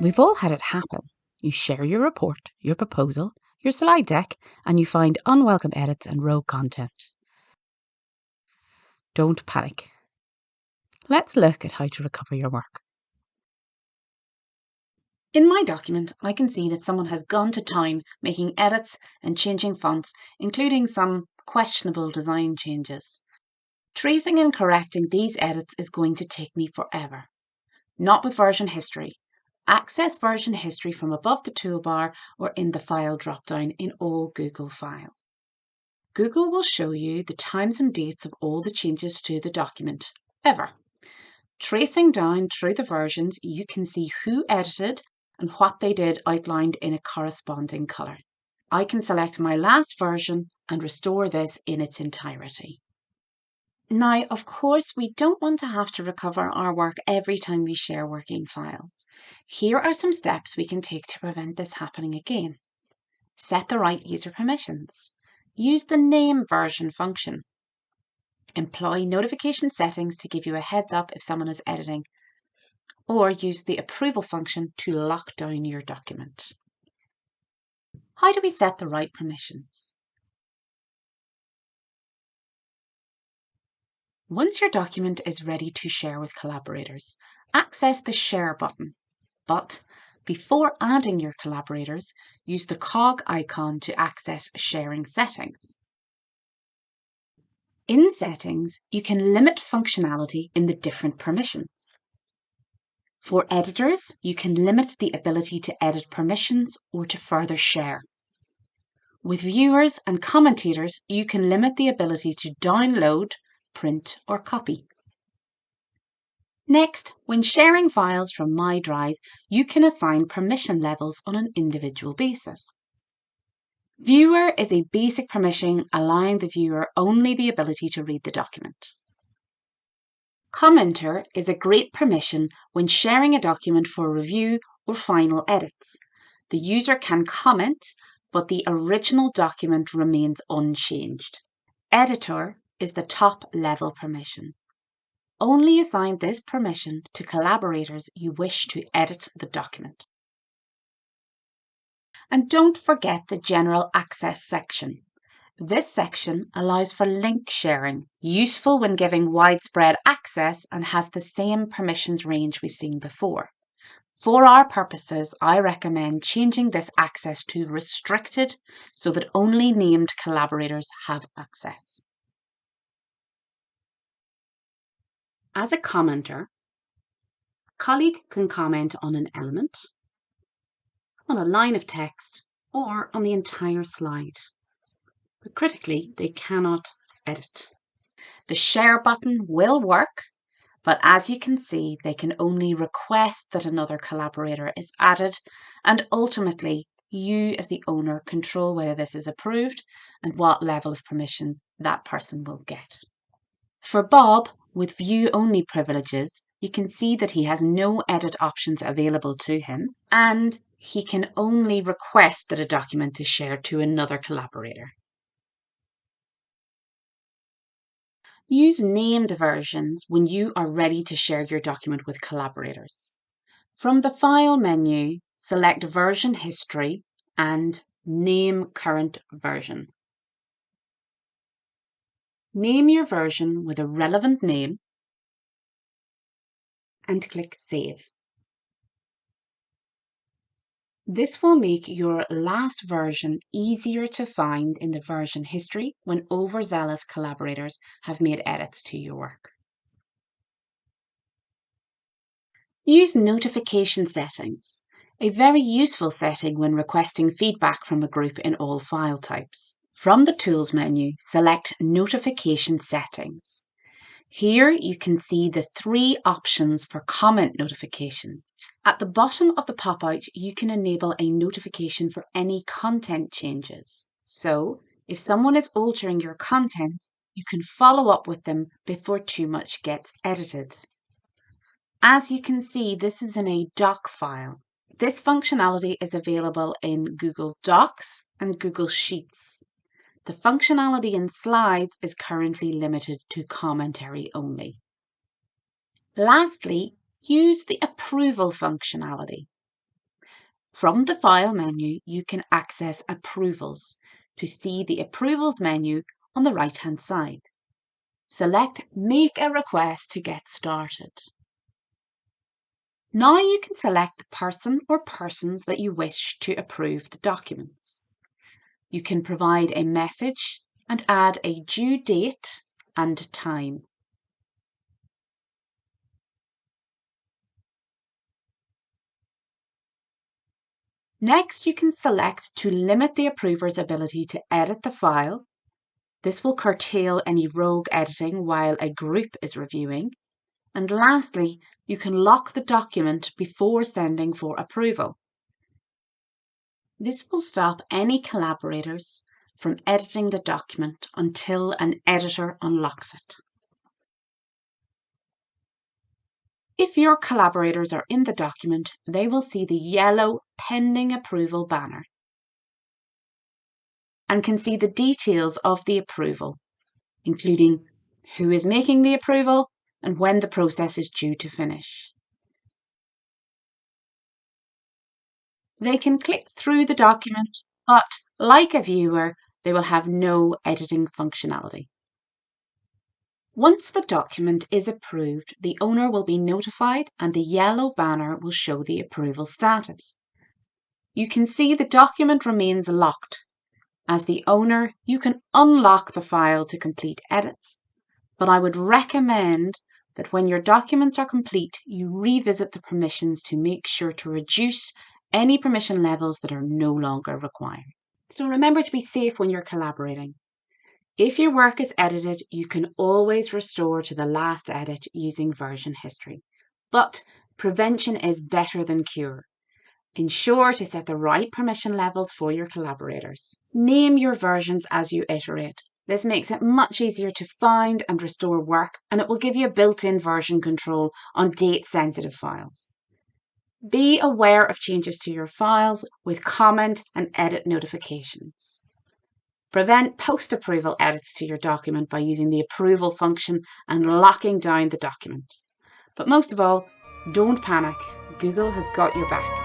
We've all had it happen. You share your report, your proposal, your slide deck, and you find unwelcome edits and rogue content. Don't panic. Let's look at how to recover your work. In my document, I can see that someone has gone to town making edits and changing fonts, including some questionable design changes. Tracing and correcting these edits is going to take me forever. Not with version history. Access version history from above the toolbar or in the file drop-down in all Google files. Google will show you the times and dates of all the changes to the document, ever. Tracing down through the versions, you can see who edited and what they did outlined in a corresponding colour. I can select my last version and restore this in its entirety. Now, of course, we don't want to have to recover our work every time we share working files. Here are some steps we can take to prevent this happening again. Set the right user permissions. Use the name version function. Employ notification settings to give you a heads up if someone is editing, or use the approval function to lock down your document. How do we set the right permissions? Once your document is ready to share with collaborators, access the Share button. But before adding your collaborators, use the cog icon to access sharing settings. In Settings, you can limit functionality in the different permissions. For editors, you can limit the ability to edit permissions or to further share. With viewers and commentators, you can limit the ability to download, print, or copy. Next, when sharing files from My Drive, you can assign permission levels on an individual basis. Viewer is a basic permission allowing the viewer only the ability to read the document. Commenter is a great permission when sharing a document for review or final edits. The user can comment, but the original document remains unchanged. Editor is the top level permission. Only assign this permission to collaborators you wish to edit the document. And don't forget the General Access section. This section allows for link sharing, useful when giving widespread access and has the same permissions range we've seen before. For our purposes, I recommend changing this access to restricted so that only named collaborators have access. As a commenter, a colleague can comment on an element, on a line of text, or on the entire slide. But critically, they cannot edit. The Share button will work, but as you can see, they can only request that another collaborator is added, and ultimately, you as the owner control whether this is approved and what level of permission that person will get. For Bob, with view-only privileges, you can see that he has no edit options available to him, and he can only request that a document is shared to another collaborator. Use named versions when you are ready to share your document with collaborators. From the File menu, select Version History and Name Current Version. Name your version with a relevant name and click Save. This will make your last version easier to find in the version history when overzealous collaborators have made edits to your work. Use notification settings, a very useful setting when requesting feedback from a group in all file types. From the Tools menu, select Notification Settings. Here you can see the 3 options for comment notifications. At the bottom of the pop-out, you can enable a notification for any content changes. So, if someone is altering your content, you can follow up with them before too much gets edited. As you can see, this is in a doc file. This functionality is available in Google Docs and Google Sheets. The functionality in Slides is currently limited to commentary only. Lastly, use the approval functionality. From the File menu, you can access Approvals to see the Approvals menu on the right-hand side. Select Make a Request to get started. Now you can select the person or persons that you wish to approve the documents. You can provide a message and add a due date and time. Next, you can select to limit the approver's ability to edit the file. This will curtail any rogue editing while a group is reviewing. And lastly, you can lock the document before sending for approval. This will stop any collaborators from editing the document until an editor unlocks it. If your collaborators are in the document, they will see the yellow Pending Approval banner and can see the details of the approval, including who is making the approval and when the process is due to finish. They can click through the document, but like a viewer, they will have no editing functionality. Once the document is approved, the owner will be notified and the yellow banner will show the approval status. You can see the document remains locked. As the owner, you can unlock the file to complete edits, but I would recommend that when your documents are complete, you revisit the permissions to make sure to reduce any permission levels that are no longer required. So remember to be safe when you're collaborating. If your work is edited, you can always restore to the last edit using version history. But prevention is better than cure. Ensure to set the right permission levels for your collaborators. Name your versions as you iterate. This makes it much easier to find and restore work, and it will give you built-in version control on date-sensitive files. Be aware of changes to your files with comment and edit notifications. Prevent post-approval edits to your document by using the approval function and locking down the document. But most of all, don't panic. Google has got your back.